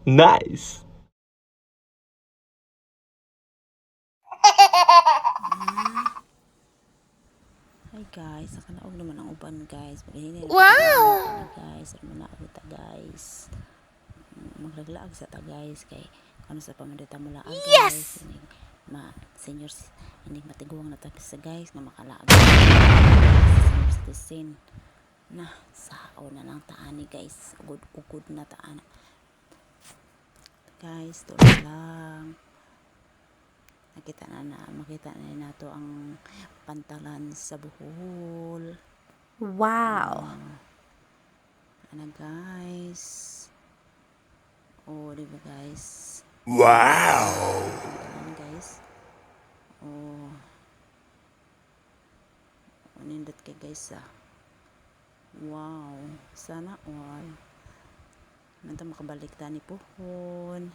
Nice! Hi guys, nakanaog naman ang uban guys. Maghinay na Wow! guys. Manaog ta guys. Maglaglaag sa ta guys kay ano sa pamandita mo laag guys. Yes! Seniors hindi matiguang na ta sa guys nga makalaag. Senior citizen na sao na lang taani guys. Ugod na taan. Guys, to lang. Makita na nato ang pantalan sa Bohol. Wow! Ano guys? Oh, di ba guys? Wow! Ano guys? Oh, nindot kay guys ah. Wow, sana all. Nanta makabalik ta ni Pohon.